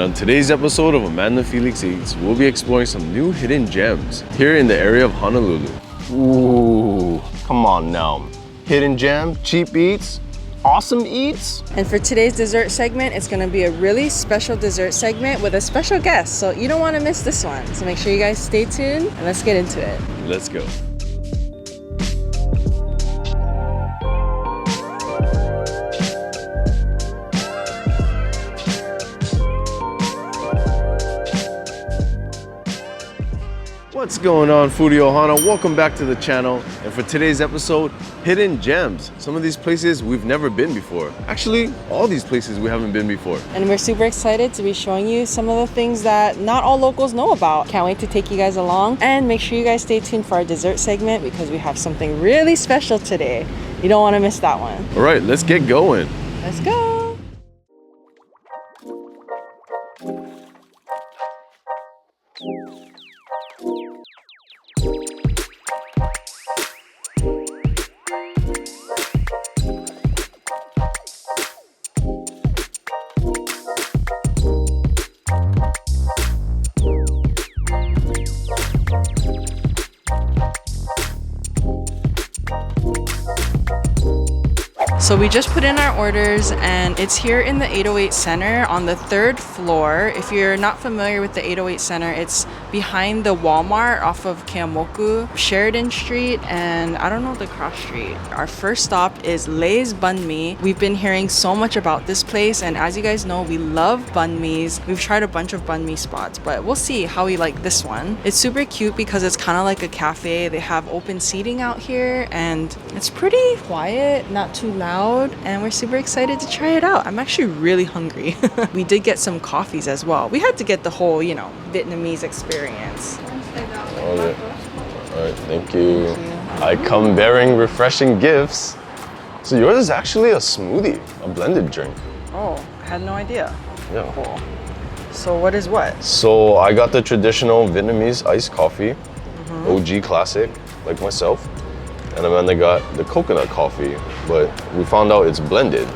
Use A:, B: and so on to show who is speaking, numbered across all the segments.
A: On today's episode of Amanda and Felix Eats, we'll be exploring some new hidden gems here in the area of Honolulu. Ooh, come on now. Hidden gem, cheap eats, awesome eats.
B: And for today's dessert segment, it's gonna be a really special dessert segment with a special guest. So you don't wanna miss this one. So make sure you guys stay tuned and let's get into it.
A: Let's go. What's going on, Foodie Ohana? Welcome back to the channel. And for today's episode, hidden gems. Some of these places we've never been before. Actually, all these places we haven't been before.
B: And we're super excited to be showing you some of the things that not all locals know about. Can't wait to take you guys along. And make sure you guys stay tuned for our dessert segment because we have something really special today. You don't want to miss that one.
A: All right, let's get going.
B: Let's go. So we just put in our orders and it's here in the 808 Center on the 3rd floor. If you're not familiar with the 808 Center, it's behind the Walmart off of Keamoku, Sheridan Street, and I don't know the cross street. Our first stop is Lay's Banh Mi. We've been hearing so much about this place, and as you guys know, we love banh mi's. We've tried a bunch of banh mi spots, but we'll see how we like this one. It's super cute because it's kind of like a cafe. They have open seating out here and it's pretty quiet, not too loud. And we're super excited to try it out. I'm actually really hungry. We did get some coffees as well. We had to get the whole, Vietnamese experience.
A: All right, thank you. I come bearing refreshing gifts. So yours is actually a smoothie, a blended drink.
B: Oh, I had no idea.
A: Yeah.
B: Cool. So what is what?
A: So I got the traditional Vietnamese iced coffee, OG classic, like myself. And Amanda got the coconut coffee, but we found out it's blended.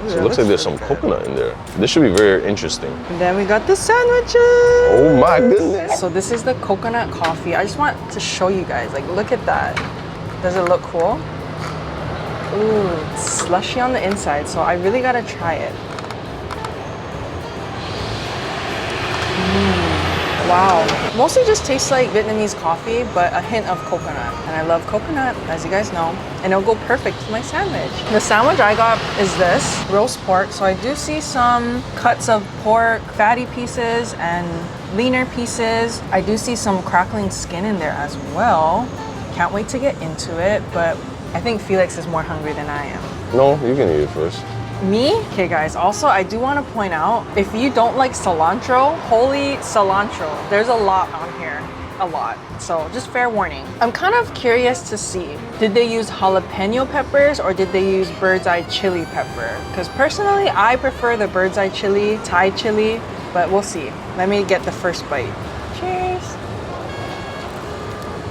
A: So it looks like there's some coconut in there. This should be very interesting.
B: And then we got the sandwiches.
A: Oh my goodness.
B: So this is the coconut coffee. I just want to show you guys, look at that. Does it look cool? Ooh, it's slushy on the inside, so I really gotta try it. Wow. Mostly just tastes like Vietnamese coffee, but a hint of coconut. And I love coconut, as you guys know, and it'll go perfect with my sandwich. The sandwich I got is this, roast pork. So I do see some cuts of pork, fatty pieces, and leaner pieces. I do see some crackling skin in there as well. Can't wait to get into it, but I think Felix is more hungry than I am.
A: No, you can eat it first.
B: Me? Okay guys, also I do want to point out, if you don't like cilantro, holy cilantro, there's a lot on here, a lot. So just fair warning. I'm kind of curious to see, did they use jalapeno peppers or did they use bird's eye chili pepper? Because personally, I prefer the bird's eye chili, Thai chili, but we'll see. Let me get the first bite. Cheers.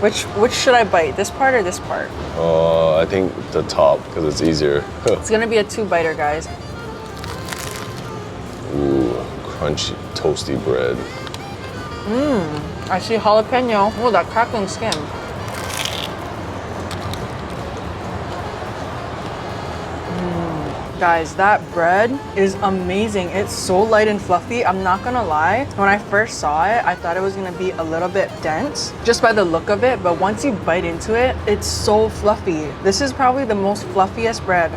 B: Which should I bite? This part or this part?
A: I think the top, because it's easier.
B: It's gonna be a 2-biter, guys.
A: Ooh, crunchy, toasty bread.
B: I see jalapeno. Oh, that crackling skin. Guys, that bread is amazing. It's so light and fluffy. I'm not gonna lie. When I first saw it, I thought it was gonna be a little bit dense just by the look of it. But once you bite into it, it's so fluffy. This is probably the most fluffiest bread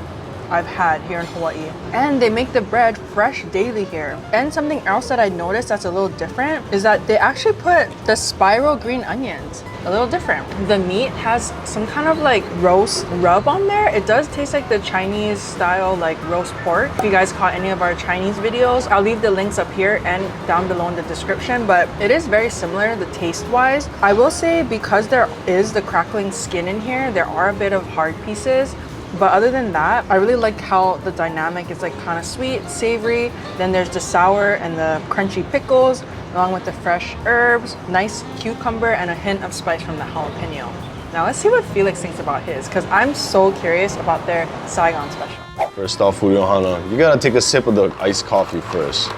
B: I've had here in Hawaii. And they make the bread fresh daily here. And something else that I noticed that's a little different is that they actually put the spiral green onions. A little different. The meat has some kind of roast rub on there. It does taste like the Chinese style roast pork. If you guys caught any of our Chinese videos, I'll leave the links up here and down below in the description, but it is very similar the taste wise. I will say because there is the crackling skin in here, there are a bit of hard pieces. But other than that, I really like how the dynamic is kind of sweet, savory. Then there's the sour and the crunchy pickles, along with the fresh herbs, nice cucumber, and a hint of spice from the jalapeno. Now let's see what Felix thinks about his, because I'm so curious about their Saigon special.
A: First off, Foodie Ohana, you gotta take a sip of the iced coffee first.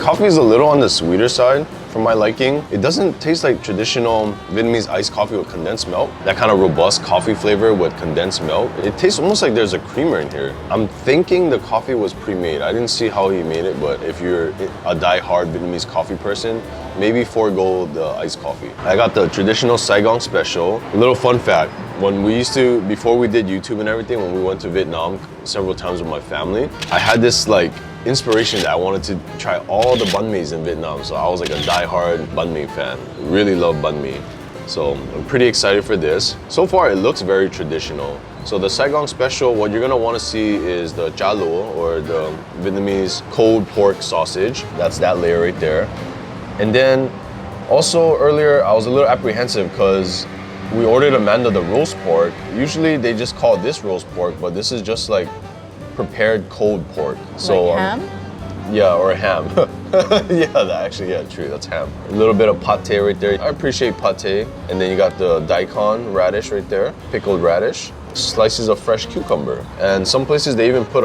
A: Coffee is a little on the sweeter side for my liking. It doesn't taste like traditional Vietnamese iced coffee with condensed milk. That kind of robust coffee flavor with condensed milk. It tastes almost like there's a creamer in here. I'm thinking the coffee was pre-made. I didn't see how he made it, but if you're a die-hard Vietnamese coffee person, maybe forego the iced coffee. I got the traditional Saigon special. A little fun fact, when we used to, before we did YouTube and everything, when we went to Vietnam several times with my family, I had this like inspiration that I wanted to try all the banh mi's in Vietnam. So I was like a die-hard banh mi fan. Really love banh mi. So I'm pretty excited for this. So far it looks very traditional. So the Saigon special, what you're gonna wanna see is the cha lo, or the Vietnamese cold pork sausage. That's that layer right there. And then also earlier I was a little apprehensive because we ordered Amanda the roast pork. Usually they just call this roast pork, but this is just like prepared cold pork. So
B: like ham?
A: Yeah, or ham. Yeah, true, that's ham. A little bit of pate right there. I appreciate pate. And then you got the daikon radish right there, pickled radish, slices of fresh cucumber. And some places they even put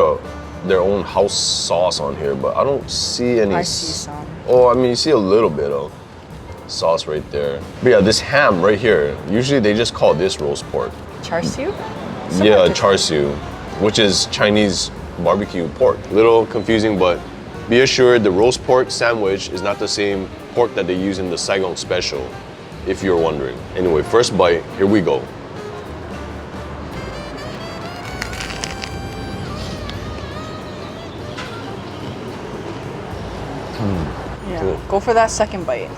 A: their own house sauce on here, but I don't see any.
B: I see some.
A: Oh, I mean, you see a little bit of sauce right there. But yeah, this ham right here, usually they just call this roast pork.
B: Char siu?
A: Yeah, char siu, which is Chinese barbecue pork. Little confusing, but be assured the roast pork sandwich is not the same pork that they use in the Saigon special, if you're wondering. Anyway, first bite, here we go.
B: Yeah,
A: Cool.
B: go for that second bite.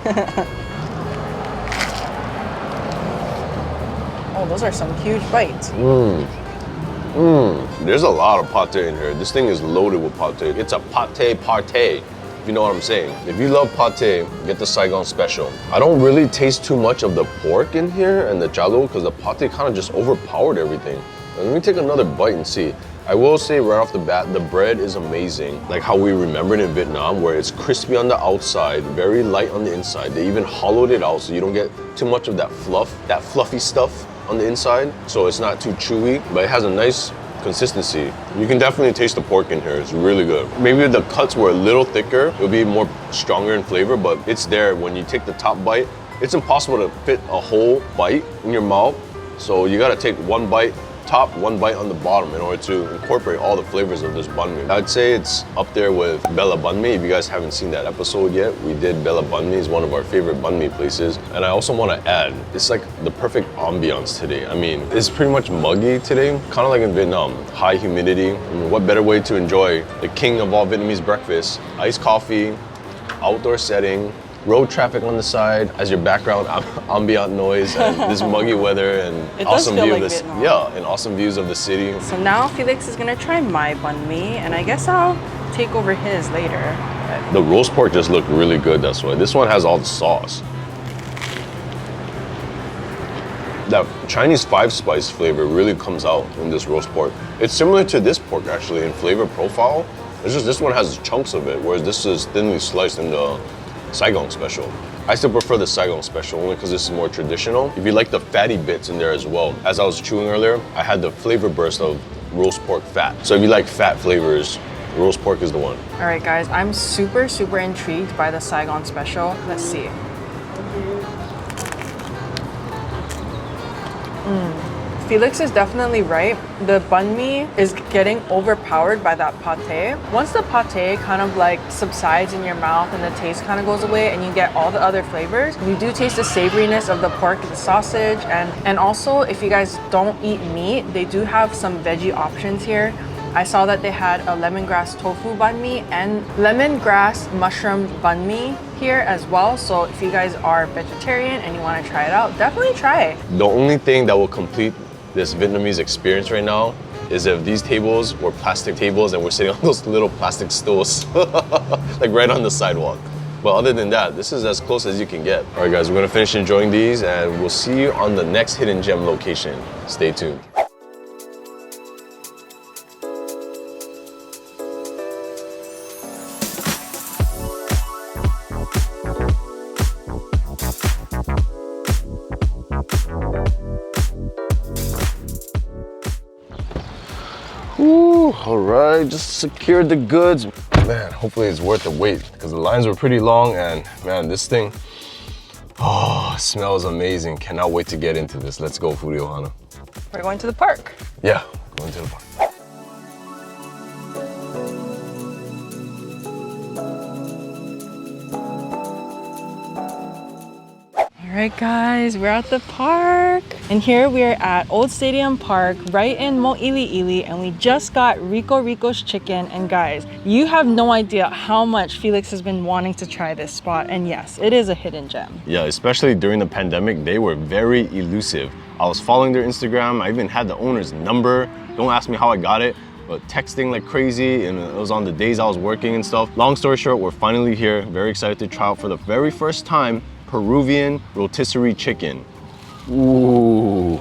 B: Oh, those are some huge bites.
A: There's a lot of pate in here. This thing is loaded with pate. It's a pate partay, if you know what I'm saying. If you love pate, get the Saigon special. I don't really taste too much of the pork in here and the chalo because the pate kind of just overpowered everything. Let me take another bite and see. I will say right off the bat, the bread is amazing. Like how we remembered in Vietnam, where it's crispy on the outside, very light on the inside. They even hollowed it out so you don't get too much of that fluff, that fluffy stuff on the inside. So it's not too chewy, but it has a nice consistency. You can definitely taste the pork in here. It's really good. Maybe if the cuts were a little thicker, it would be more stronger in flavor, but it's there. When you take the top bite, it's impossible to fit a whole bite in your mouth. So you gotta take one bite top, one bite on the bottom in order to incorporate all the flavors of this banh mi. I'd say it's up there with Bella Banh Mi. If you guys haven't seen that episode yet, we did Bella Banh Mi. It's one of our favorite banh mi places. And I also want to add, it's like the perfect ambiance today. I mean, it's pretty much muggy today, kind of like in Vietnam. High humidity. I mean, what better way to enjoy the king of all Vietnamese breakfast? Iced coffee, outdoor setting, road traffic on the side as your background ambient noise, and this muggy weather and
B: It does
A: awesome
B: feel
A: view
B: like
A: of this.
B: Vietnam.
A: Yeah, and awesome views of the city.
B: So now Felix is gonna try my banh mi, and I guess I'll take over his later.
A: The roast pork just looked really good, that's why. This one has all the sauce. That Chinese 5-spice flavor really comes out in this roast pork. It's similar to this pork actually in flavor profile. It's just this one has chunks of it, whereas this is thinly sliced in the Saigon special. I still prefer the Saigon special only because this is more traditional. If you like the fatty bits in there as well. As I was chewing earlier, I had the flavor burst of roast pork fat. So if you like fat flavors, roast pork is the one.
B: All right, guys, I'm super intrigued by the Saigon special. Let's see. Felix is definitely right. The banh mi is getting overpowered by that pate. Once the pate kind of like subsides in your mouth and the taste kind of goes away and you get all the other flavors, you do taste the savoriness of the pork and the sausage. And also, if you guys don't eat meat, they do have some veggie options here. I saw that they had a lemongrass tofu banh mi and lemongrass mushroom banh mi here as well. So if you guys are vegetarian and you want to try it out, definitely try it.
A: The only thing that will complete this Vietnamese experience right now is if these tables were plastic tables and we're sitting on those little plastic stools, like right on the sidewalk. But other than that, this is as close as you can get. All right, guys, we're gonna finish enjoying these and we'll see you on the next hidden gem location. Stay tuned. Woo. All right, just secured the goods. Man, hopefully it's worth the wait because the lines were pretty long and man, this thing, oh, smells amazing. Cannot wait to get into this. Let's go, Foodie Ohana.
B: We're going to the park.
A: Yeah, going to the park.
B: All right, guys, we're at the park. And here we are at Old Stadium Park, right in Mo'ili'ili, and we just got Rico Rico's chicken. And guys, you have no idea how much Felix has been wanting to try this spot. And yes, it is a hidden gem.
A: Yeah, especially during the pandemic, they were very elusive. I was following their Instagram. I even had the owner's number. Don't ask me how I got it, but texting like crazy, and it was on the days I was working and stuff. Long story short, we're finally here. Very excited to try out for the very first time Peruvian rotisserie chicken. Ooh,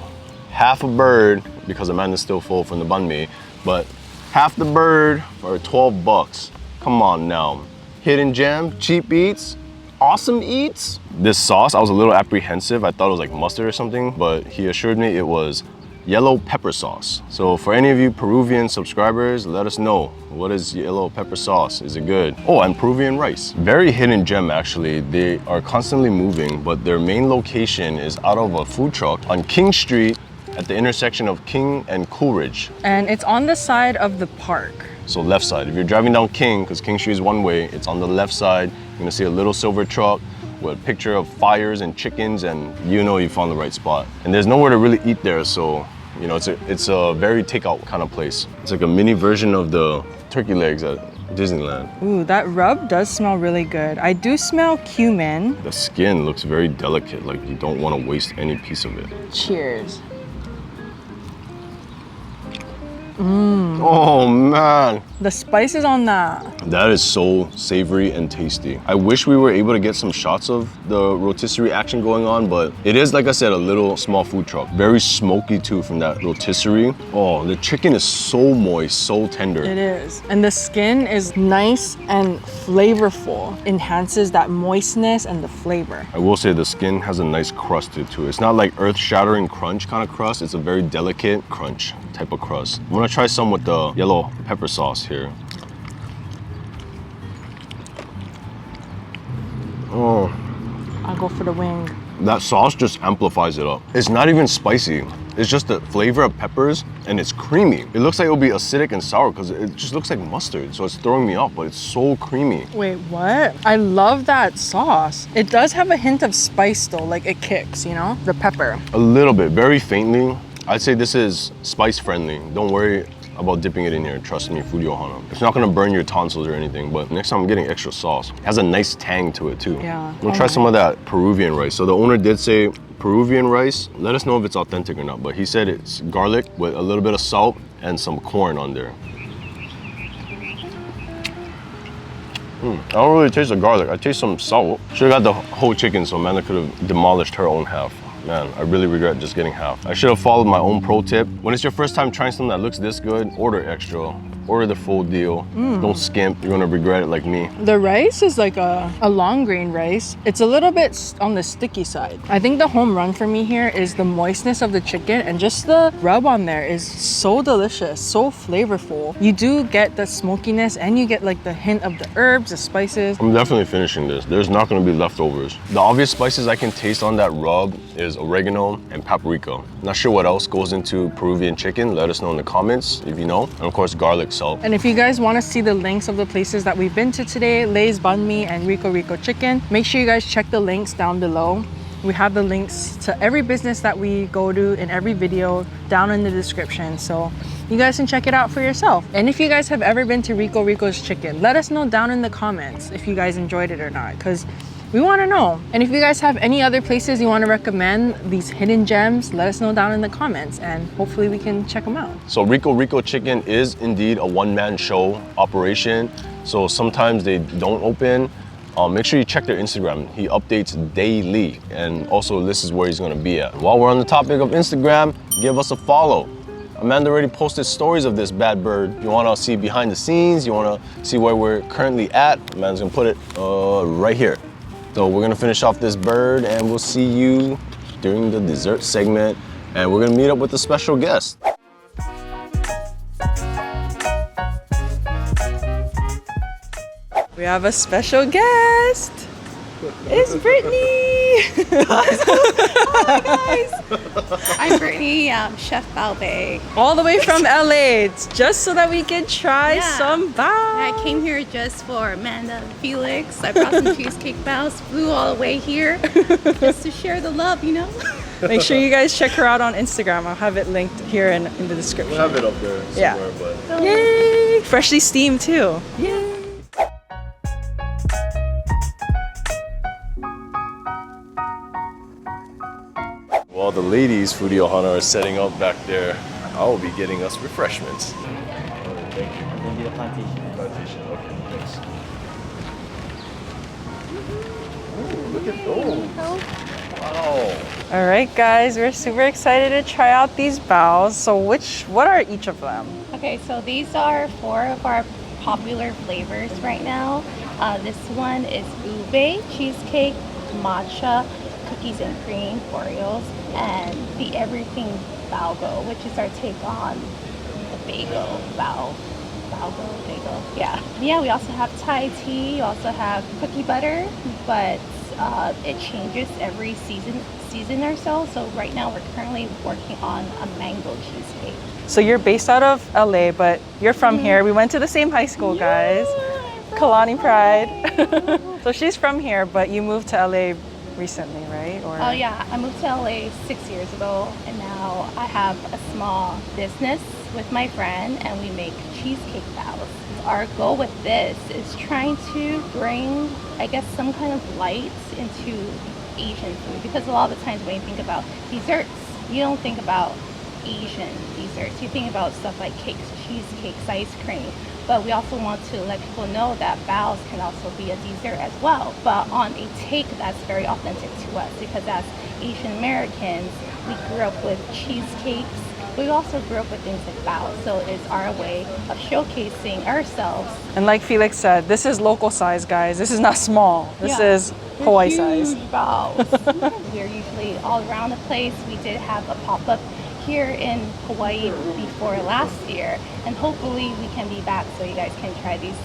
A: half a bird, because Amanda's still full from the banh mi, but half the bird for 12 bucks. Come on now. Hidden gem, cheap eats, awesome eats. This sauce, I was a little apprehensive. I thought it was like mustard or something, but he assured me it was yellow pepper sauce. So for any of you Peruvian subscribers, let us know, what is yellow pepper sauce? Is it good? Oh, and Peruvian rice. Very hidden gem actually. They are constantly moving, but their main location is out of a food truck on King Street at the intersection of King and Coolidge.
B: And it's on the side of the park.
A: So left side. If you're driving down King, because King Street is one way, it's on the left side. You're gonna see a little silver truck with a picture of fires and chickens, and you know you found the right spot. And there's nowhere to really eat there, so you know, it's a very takeout kind of place. It's like a mini version of the turkey legs at Disneyland.
B: Ooh, that rub does smell really good. I do smell cumin.
A: The skin looks very delicate, like you don't want to waste any piece of it.
B: Cheers.
A: Oh man.
B: The spices on that.
A: That is so savory and tasty. I wish we were able to get some shots of the rotisserie action going on, but it is, like I said, a little small food truck. Very smoky too from that rotisserie. Oh, the chicken is so moist, so tender.
B: It is. And the skin is nice and flavorful. Enhances that moistness and the flavor.
A: I will say the skin has a nice crust to it too. It's not like earth-shattering crunch kind of crust. It's a very delicate crunch type of crust. I'm gonna try some with the yellow pepper sauce here. Oh.
B: I'll go for the wing.
A: That sauce just amplifies it up. It's not even spicy. It's just the flavor of peppers and it's creamy. It looks like it'll be acidic and sour because it just looks like mustard. So it's throwing me off, but it's so creamy.
B: Wait, what? I love that sauce. It does have a hint of spice though, like it kicks, you know? The pepper.
A: A little bit, very faintly. I'd say this is spice friendly. Don't worry about dipping it in here. Trust me, Foodie Ohana. It's not gonna burn your tonsils or anything, but next time I'm getting extra sauce. It has a nice tang to it too.
B: Yeah.
A: I'm gonna try some of that Peruvian rice. So the owner did say Peruvian rice. Let us know if it's authentic or not, but he said it's garlic with a little bit of salt and some corn on there. I don't really taste the garlic. I taste some salt. Should've got the whole chicken so Amanda could have demolished her own half. Man, I really regret just getting half. I should have followed my own pro tip. When it's your first time trying something that looks this good, order extra. Order the full deal. Don't skimp, you're gonna regret it like me.
B: The rice is like a long grain rice. It's a little bit on the sticky side. I think the home run for me here is the moistness of the chicken, and just the rub on there is so delicious, so flavorful. You do get the smokiness and you get like the hint of the herbs, the spices.
A: I'm definitely finishing this. There's not gonna be leftovers. The obvious spices I can taste on that rub is oregano and paprika. Not sure what else goes into Peruvian chicken. Let us know in the comments if you know. And of course, garlic salt.
B: And if you guys want to see the links of the places that we've been to today, Lay's Banh Mi and Rico Rico Chicken, make sure you guys check the links down below. We have the links to every business that we go to in every video down in the description, so you guys can check it out for yourself. And if you guys have ever been to Rico Rico's Chicken, let us know down in the comments if you guys enjoyed it or not, because we want to know. And if you guys have any other places you want to recommend, these hidden gems, let us know down in the comments and hopefully we can check them out.
A: So Rico Rico Chicken is indeed a one-man show operation. So sometimes they don't open. Make sure you check their Instagram. He updates daily. And also this is where he's gonna be at. While we're on the topic of Instagram, give us a follow. Amanda already posted stories of this bad bird. You wanna see behind the scenes, you wanna see where we're currently at, Amanda's gonna put it right here. So we're gonna finish off this bird and we'll see you during the dessert segment, and we're gonna meet up with a special guest.
B: We have a special guest. It's Brittany.
C: Hi guys. I'm Brittany, Chef Bao.
B: All the way from LA, just so that we can try some bao.
C: I came here just for Amanda and Felix. I brought some cheesecake baos, flew all the way here just to share the love, you know?
B: Make sure you guys check her out on Instagram. I'll have it linked here in the description.
A: We'll have it up there somewhere, but...
B: Yay! Freshly steamed too. Yay!
A: While the ladies, Foodie Ohana, are setting up back there, I will be getting us refreshments. Thank you.
D: Then do the plantation.
A: Plantation, okay, thanks. Ooh, look at those. Wow.
B: All right, guys, we're super excited to try out these baos. So what are each of them?
C: Okay, so these are 4 of our popular flavors right now. This one is ube, cheesecake, matcha, cookies and cream, Oreos, and the everything Baogo, which is our take on the bagel, Baogo bagel. Yeah, we also have Thai tea, we also have cookie butter, but it changes every season or so. So right now we're currently working on a mango cheesecake.
B: So you're based out of LA, but you're from here. We went to the same high school, guys. Kalani Pride. So she's from here, but you moved to LA recently, right? Or...
C: Oh yeah, I moved to LA 6 years ago, and now I have a small business with my friend, and we make cheesecake baos. Our goal with this is trying to bring, I guess, some kind of light into Asian food, because a lot of the times when you think about desserts, you don't think about Asian desserts. You think about stuff like cakes, cheesecakes, ice cream. But we also want to let people know that baos can also be a dessert as well, but on a take that's very authentic to us, because as Asian Americans, we grew up with cheesecakes. We also grew up with things like baos, so it's our way of showcasing ourselves.
B: And like Felix said, this is local size, guys. This is not small. This is Hawaii size.
C: Baos. We're usually all around the place. We did have a pop-up here in Hawaii before last year, and hopefully we can be back so you guys can try these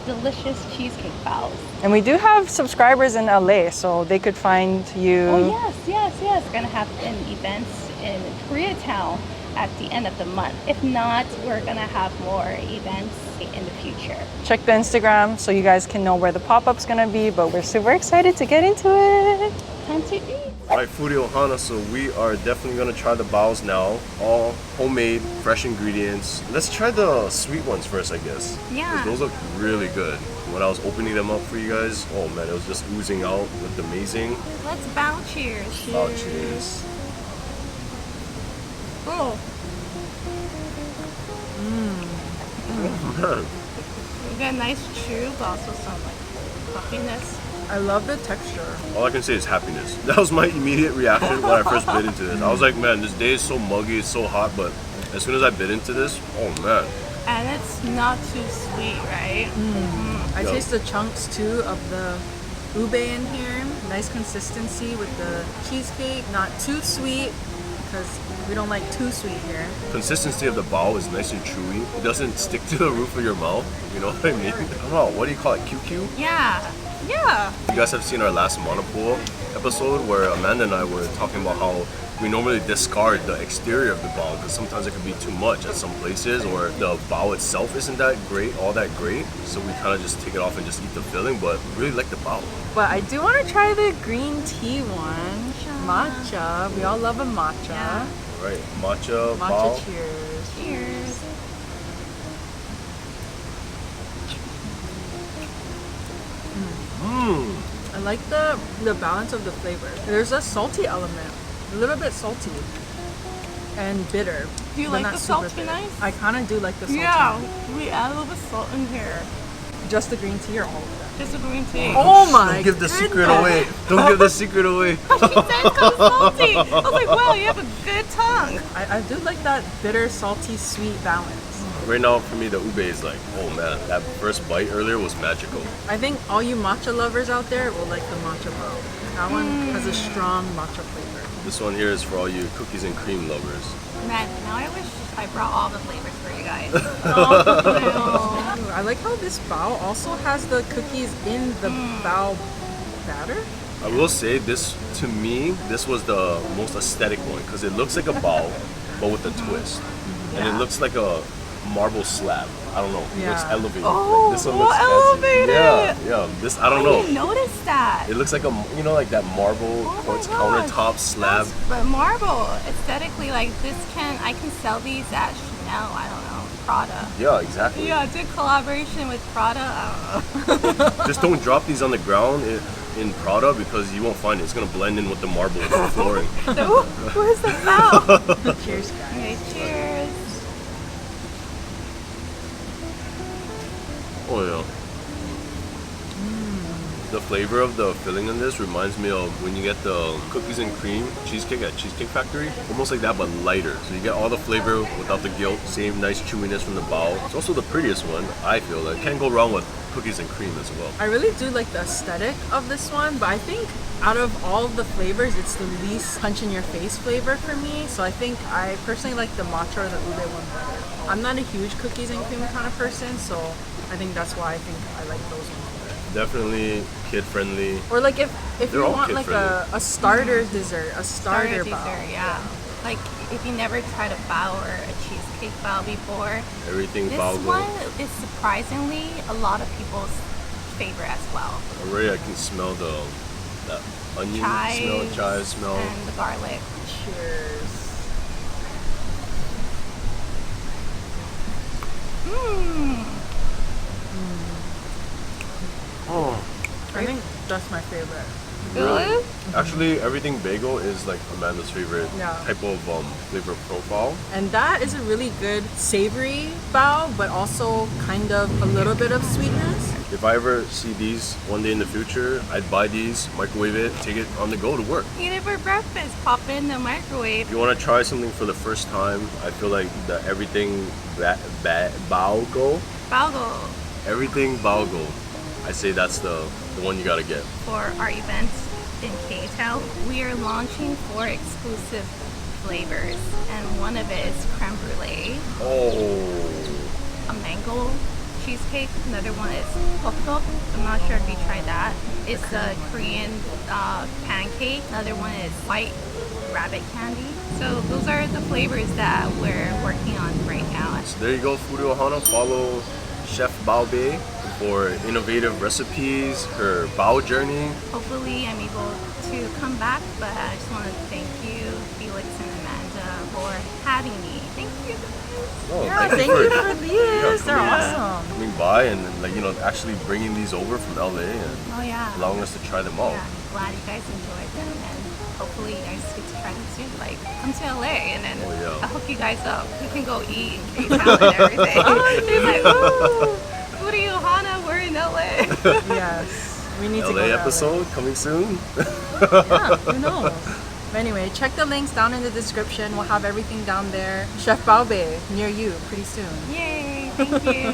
C: delicious cheesecake baos.
B: And we do have subscribers in LA, so they could find you.
C: Oh yes. We're gonna have an event in Koreatown at the end of the month. If not, we're gonna have more events in the future.
B: Check the Instagram so you guys can know where the pop-up's gonna be, but we're super excited to get into it.
C: Time to eat.
A: Alright, Foodie Ohana, so we are definitely gonna try the baos now. All homemade, fresh ingredients. Let's try the sweet ones first, I guess.
C: Yeah.
A: 'Cause those look really good. When I was opening them up for you guys, oh man, it was just oozing out. Looked amazing.
C: Let's bao cheers.
A: Oh, cheers.
C: Oh.
A: Man.
C: You get a nice chew, but also some like puffiness.
B: I love the texture.
A: All I can say is happiness. That was my immediate reaction when I first bit into this. I was like, man, this day is so muggy, it's so hot, but as soon as I bit into this, oh man.
C: And it's not too sweet, right?
B: I taste the chunks too of the ube in here. Nice consistency with the cheesecake. Not too sweet, because we don't like too sweet here.
A: Consistency of the bao is nice and chewy. It doesn't stick to the roof of your mouth. You know what I mean? I don't know, what do you call it? QQ?
C: Yeah.
A: You guys have seen our last monopool episode where Amanda and I were talking about how we normally discard the exterior of the bao because sometimes it can be too much at some places, or the bao itself isn't that great, all that great. So we kind of just take it off and just eat the filling, but we really like the bao.
B: But I do want to try the green tea one. Matcha. We all love a matcha.
C: Yeah.
A: All right, matcha
B: Matcha
A: bao.
B: cheers.
C: Cheers.
B: I like the balance of the flavor. There's a salty element, a little bit salty and bitter.
C: Do you
B: but
C: like
B: not
C: the
B: super
C: salty
B: bitter.
C: nice?
B: I kind of do like the salty.
C: Yeah, we add a little bit of salt in here.
B: Just the green tea or all of them?
C: Just a green tea.
B: Oh my
A: Don't give the secret away. Don't give the secret away.
C: She said it's kind of salty. I was like, wow, you have a good tongue.
B: I do like that bitter, salty, sweet balance.
A: Right now, for me, the ube is like, oh man, that first bite earlier was magical.
B: I think all you matcha lovers out there will like the matcha bao. That one has a strong matcha flavor.
A: This one here is for all you cookies and cream lovers.
C: Man, now I wish I brought all the flavors for you guys.
B: I like how this bao also has the cookies in the bao batter.
A: I will say this, to me, this was the most aesthetic one because it looks like a bao, but with a twist. And it looks like a marble slab. I don't know. It looks elevated.
C: Oh,
A: Like, this one
C: more
A: looks fancy.
C: elevated.
A: Yeah. This, I don't know.
C: I didn't notice that.
A: It looks like a, you know, like that marble quartz countertop slab.
C: But marble, aesthetically, like this I can sell these at Chanel, I don't know, Prada.
A: Yeah, exactly.
C: Yeah, did collaboration with Prada, I don't know.
A: Just don't drop these on the ground in Prada because you won't find it. It's gonna blend in with the marble flooring.
C: Where's the bao?
B: Cheers, guys.
C: Okay, cheers.
A: Oh yeah. The flavor of the filling in this reminds me of when you get the cookies and cream cheesecake at Cheesecake Factory. Almost like that, but lighter. So you get all the flavor without the guilt. Same nice chewiness from the bao. It's also the prettiest one, I feel. Like, can't go wrong with cookies and cream as well.
B: I really do like the aesthetic of this one, but I think out of all of the flavors, it's the least punch in your face flavor for me. So I think I personally like the matcha or the ube one better. I'm not a huge cookies and cream kind of person, so I think that's why I think I like those ones better.
A: Definitely kid friendly.
B: Or like if
A: They're
B: you
A: all
B: want like a starter dessert, a starter bao.
C: dessert, yeah. Like if you never tried a bao or a cheesecake bao before,
A: Everything
C: this
A: bao
C: one is surprisingly a lot of people's favorite as well.
A: Already I can smell that onion smell, chive smell.
C: And the garlic.
B: Cheers.
A: Oh.
B: I think that's my favorite.
C: Really?
A: Actually, everything bagel is like Amanda's favorite type of flavor profile.
B: And that is a really good savory bao, but also kind of a little bit of sweetness.
A: If I ever see these one day in the future, I'd buy these, microwave it, take it on the go to work.
C: Eat it for breakfast. Pop it in the microwave.
A: If you want to try something for the first time, I feel like the everything baogo, everything baogo, I say that's the one you gotta get.
C: For our events in K-Town, we are launching 4 exclusive flavors, and one of it is creme brulee,
A: Oh,
C: a mango cheesecake, another one is poktok. I'm not sure if you tried that. It's a Korean pancake. Another one is white rabbit candy. So those are the flavors that we're working on right now.
A: so there you go, Foodie Ohana. Follow Chef Bao Bei for innovative recipes, her bao journey.
C: Hopefully I'm able to come back, but I just want to thank you, Felix and Amanda, for having me. Thank you.
A: Oh,
B: Thank you for these. They're awesome.
A: coming by and like, you know, actually bringing these over from LA and
C: Oh yeah.
A: allowing us to try them all.
C: Yeah, I'm glad you guys enjoyed them, and hopefully you guys get to try them soon. Like, come to LA, and then
A: Oh, yeah.
C: I'll hook you guys up. We can go eat in K-Town and everything. She's like, ooh, Foodie Ohana, we're in LA.
B: Yes. We need to go
A: LA
B: to
A: episode coming soon.
B: Yeah, who knows? But anyway, check the links down in the description. We'll have everything down there. Chef Bao Bei near you pretty soon.
C: Yay, thank you.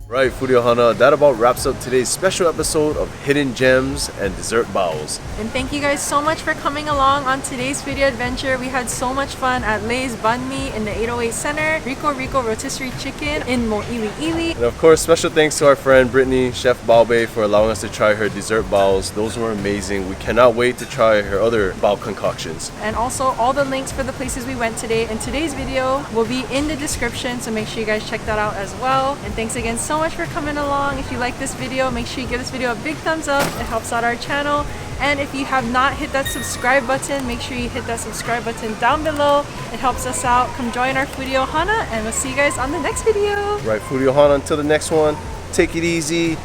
A: Right, Foodie Ohana, that about wraps up today's special episode of Hidden Gems and Dessert Baos.
B: And thank you guys so much for coming along on today's video adventure. We had so much fun at Lay's Banh Mi in the 808 Center, Rico Rico Rotisserie Chicken in Mo'ili Ili.
A: And of course, special thanks to our friend Brittany, Chef Bao Bei, for allowing us to try her dessert baos. Those were amazing. We cannot wait to try her other bao concoctions.
B: And also all the links for the places we went today in today's video will be in the description, so make sure you guys check that out as well. And thanks again so much for coming along. If you like this video, make sure you give this video a big thumbs up. It helps out our channel. And if you have not hit that subscribe button, make sure you hit that subscribe button down below. It helps us out. Come join our Foodie Ohana, and we'll see you guys on the next video.
A: Right, Foodie Ohana, until the next one, take it easy,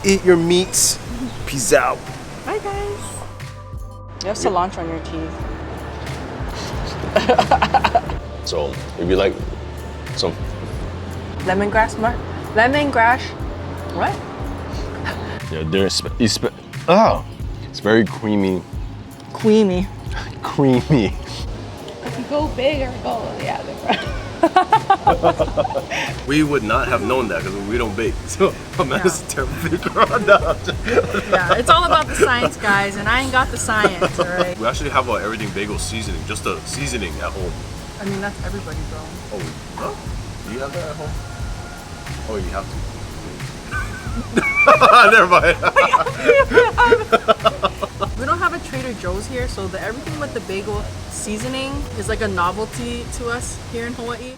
A: eat your meats, peace out.
B: Bye guys. You have cilantro on your teeth.
A: So, if you like some
B: Lemongrass, lemongrass. What?
A: yeah, it's very creamy.
B: Creamy.
A: Creamy.
C: Go big or go the other.
A: We would not have known that because we don't bake. So Amanda's a terrible baker on that.
B: Yeah, it's all about the science, guys, and I ain't got the science, alright?
A: We actually have our everything bagel seasoning, just a seasoning at home.
B: I mean, that's everybody, bro.
A: Oh, no? Do you have that at home? Oh, you have to. Never mind.
B: We don't have a Trader Joe's here, so everything with the bagel seasoning is like a novelty to us here in Hawaii.